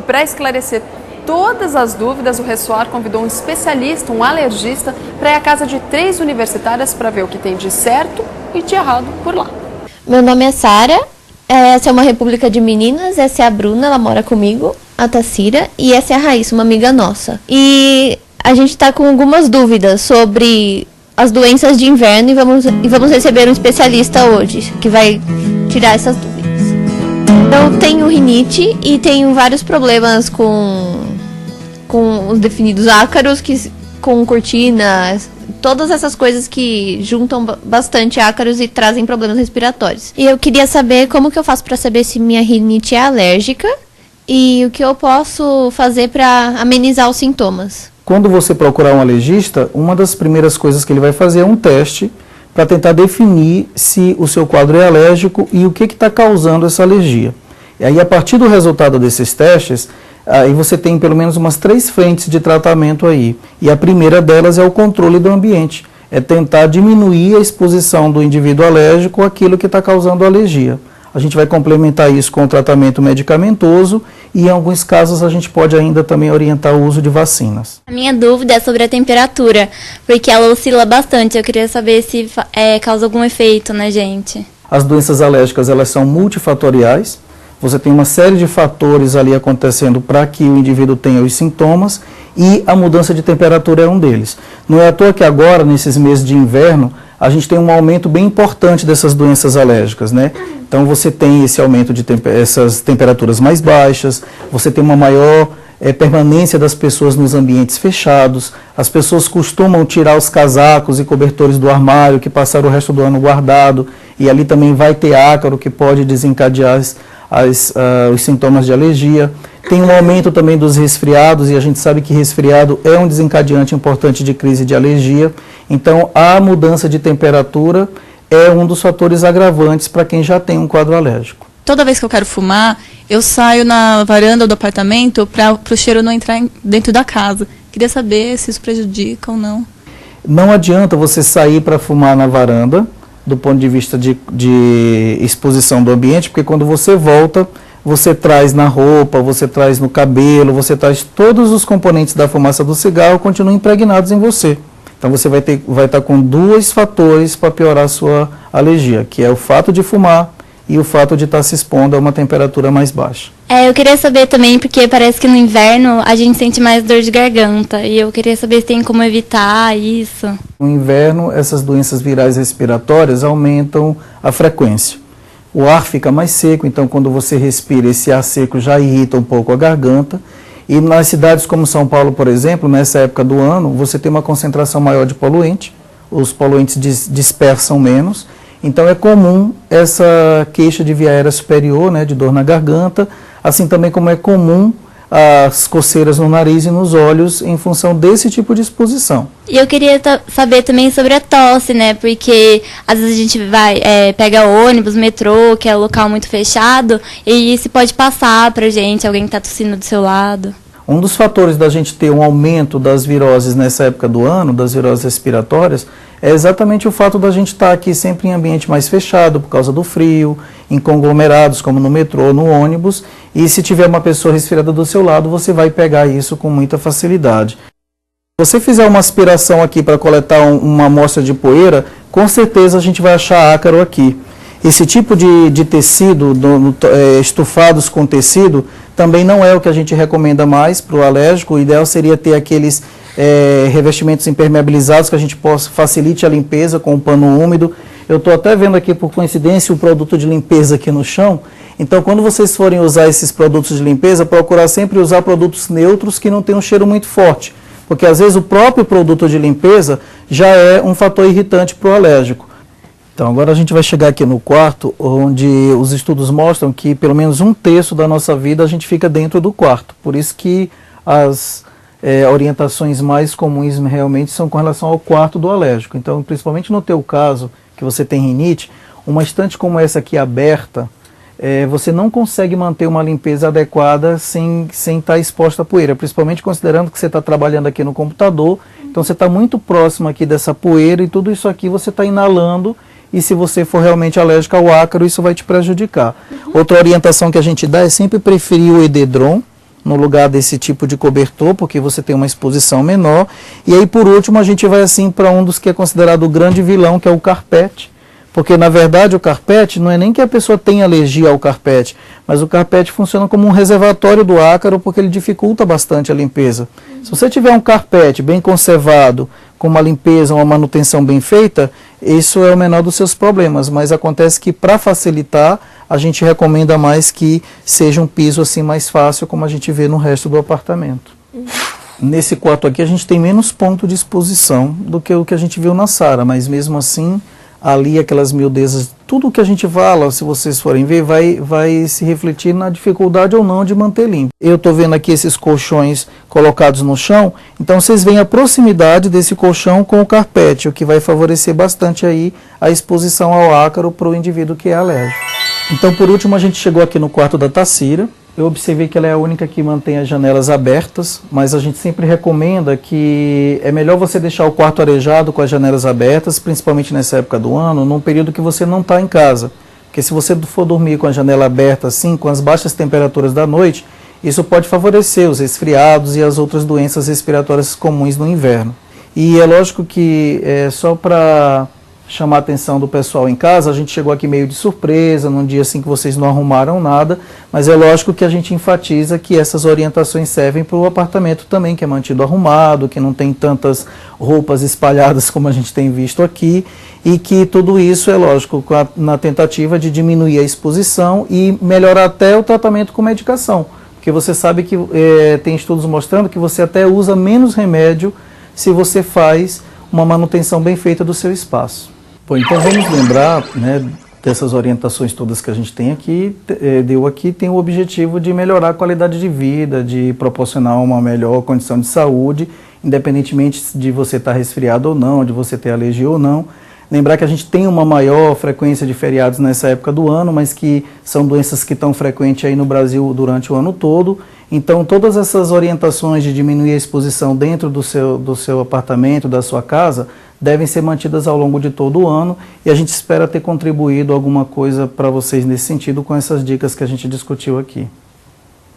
E para esclarecer todas as dúvidas, o Ressoar convidou um especialista, um alergista, para ir à casa de 3 universitárias para ver o que tem de certo e de errado por lá. Meu nome é Sara, essa é uma república de meninas, essa é a Bruna, ela mora comigo, a Tacira, e essa é a Raíssa, uma amiga nossa. E a gente está com algumas dúvidas sobre as doenças de inverno e vamos receber um especialista hoje, que vai tirar essas dúvidas. Eu tenho rinite e tenho vários problemas com os definidos ácaros, com cortinas, todas essas coisas que juntam bastante ácaros e trazem problemas respiratórios. E eu queria saber como que eu faço para saber se minha rinite é alérgica e o que eu posso fazer para amenizar os sintomas. Quando você procurar um alergista, uma das primeiras coisas que ele vai fazer é um teste para tentar definir se o seu quadro é alérgico e o que está causando essa alergia. E aí, a partir do resultado desses testes, aí você tem pelo menos umas 3 frentes de tratamento aí. E a primeira delas é o controle do ambiente. É tentar diminuir a exposição do indivíduo alérgico àquilo que está causando alergia. A gente vai complementar isso com o tratamento medicamentoso e, em alguns casos, a gente pode ainda também orientar o uso de vacinas. A minha dúvida é sobre a temperatura, porque ela oscila bastante. Eu queria saber se causa algum efeito na gente. As doenças alérgicas, elas são multifatoriais. Você tem uma série de fatores ali acontecendo para que o indivíduo tenha os sintomas e a mudança de temperatura é um deles. Não é à toa que agora, nesses meses de inverno, a gente tem um aumento bem importante dessas doenças alérgicas, né? Então você tem esse aumento de essas temperaturas mais baixas, você tem uma maior permanência das pessoas nos ambientes fechados, as pessoas costumam tirar os casacos e cobertores do armário que passaram o resto do ano guardado, e ali também vai ter ácaro que pode desencadear os sintomas de alergia. Tem um aumento também dos resfriados, e a gente sabe que resfriado é um desencadeante importante de crise de alergia. Então, a mudança de temperatura é um dos fatores agravantes para quem já tem um quadro alérgico. Toda vez que eu quero fumar, eu saio na varanda do apartamento para o cheiro não entrar dentro da casa. Queria saber se isso prejudica ou não. Não adianta você sair para fumar na varanda, do ponto de vista de exposição do ambiente, porque quando você volta, você traz na roupa, você traz no cabelo, você traz todos os componentes da fumaça do cigarro continuam impregnados em você. Então você vai estar com 2 fatores para piorar a sua alergia, que é o fato de fumar e o fato de estar se expondo a uma temperatura mais baixa. Eu queria saber também, porque parece que no inverno a gente sente mais dor de garganta, e eu queria saber se tem como evitar isso. No inverno, essas doenças virais respiratórias aumentam a frequência. O ar fica mais seco, então quando você respira, esse ar seco já irrita um pouco a garganta. E nas cidades como São Paulo, por exemplo, nessa época do ano, você tem uma concentração maior de poluente, os poluentes dispersam menos, então é comum essa queixa de via aérea superior, né, de dor na garganta, assim também como é comum as coceiras no nariz e nos olhos em função desse tipo de exposição. E eu queria saber também sobre a tosse, né? Porque às vezes a gente pega ônibus, metrô, que é um local muito fechado, e se pode passar pra gente, alguém que tá tossindo do seu lado. Um dos fatores da gente ter um aumento das viroses nessa época do ano, das viroses respiratórias, é exatamente o fato da gente estar aqui sempre em ambiente mais fechado, por causa do frio, em conglomerados, como no metrô, no ônibus, e se tiver uma pessoa resfriada do seu lado, você vai pegar isso com muita facilidade. Se você fizer uma aspiração aqui para coletar uma amostra de poeira, com certeza a gente vai achar ácaro aqui. Esse tipo de tecido, estufados com tecido, também não é o que a gente recomenda mais para o alérgico. O ideal seria ter aqueles revestimentos impermeabilizados que a gente facilite a limpeza com um pano úmido. Eu estou até vendo aqui, por coincidência, o produto de limpeza aqui no chão. Então, quando vocês forem usar esses produtos de limpeza, procurar sempre usar produtos neutros que não tenham um cheiro muito forte. Porque, às vezes, o próprio produto de limpeza já é um fator irritante para o alérgico. Então, agora a gente vai chegar aqui no quarto, onde os estudos mostram que pelo menos 1/3 da nossa vida a gente fica dentro do quarto. Por isso que as orientações mais comuns realmente são com relação ao quarto do alérgico. Então, principalmente no teu caso, que você tem rinite, uma estante como essa aqui aberta, você não consegue manter uma limpeza adequada sem estar exposta à poeira, principalmente considerando que você está trabalhando aqui no computador, então você está muito próximo aqui dessa poeira e tudo isso aqui você está inalando, e se você for realmente alérgico ao ácaro, isso vai te prejudicar. Outra orientação que a gente dá é sempre preferir o edredom no lugar desse tipo de cobertor, porque você tem uma exposição menor. E aí, por último, a gente vai assim para um dos que é considerado o grande vilão, que é o carpete. Porque, na verdade, o carpete não é nem que a pessoa tenha alergia ao carpete, mas o carpete funciona como um reservatório do ácaro, porque ele dificulta bastante a limpeza. Se você tiver um carpete bem conservado, com uma limpeza, uma manutenção bem feita, isso é o menor dos seus problemas. Mas acontece que, para facilitar, a gente recomenda mais que seja um piso assim mais fácil, como a gente vê no resto do apartamento. Nesse quarto aqui, a gente tem menos ponto de exposição do que o que a gente viu na Sara, mas mesmo assim, ali aquelas miudezas, tudo o que a gente fala, se vocês forem ver, vai se refletir na dificuldade ou não de manter limpo. Eu estou vendo aqui esses colchões colocados no chão, então vocês veem a proximidade desse colchão com o carpete, o que vai favorecer bastante aí a exposição ao ácaro para o indivíduo que é alérgico. Então, por último, a gente chegou aqui no quarto da Tacira. Eu observei que ela é a única que mantém as janelas abertas, mas a gente sempre recomenda que é melhor você deixar o quarto arejado com as janelas abertas, principalmente nessa época do ano, num período que você não está em casa. Porque se você for dormir com a janela aberta assim, com as baixas temperaturas da noite, isso pode favorecer os resfriados e as outras doenças respiratórias comuns no inverno. E é lógico que só para chamar a atenção do pessoal em casa, a gente chegou aqui meio de surpresa, num dia assim que vocês não arrumaram nada, mas é lógico que a gente enfatiza que essas orientações servem para o apartamento também, que é mantido arrumado, que não tem tantas roupas espalhadas como a gente tem visto aqui, e que tudo isso é lógico na tentativa de diminuir a exposição e melhorar até o tratamento com medicação, porque você sabe que tem estudos mostrando que você até usa menos remédio se você faz uma manutenção bem feita do seu espaço. Bom, então vamos lembrar, né, dessas orientações todas que a gente tem aqui, tem o objetivo de melhorar a qualidade de vida, de proporcionar uma melhor condição de saúde, independentemente de você estar resfriado ou não, de você ter alergia ou não. Lembrar que a gente tem uma maior frequência de feriados nessa época do ano, mas que são doenças que estão frequentes aí no Brasil durante o ano todo. Então, todas essas orientações de diminuir a exposição dentro do seu apartamento, da sua casa, devem ser mantidas ao longo de todo o ano, e a gente espera ter contribuído alguma coisa para vocês nesse sentido com essas dicas que a gente discutiu aqui.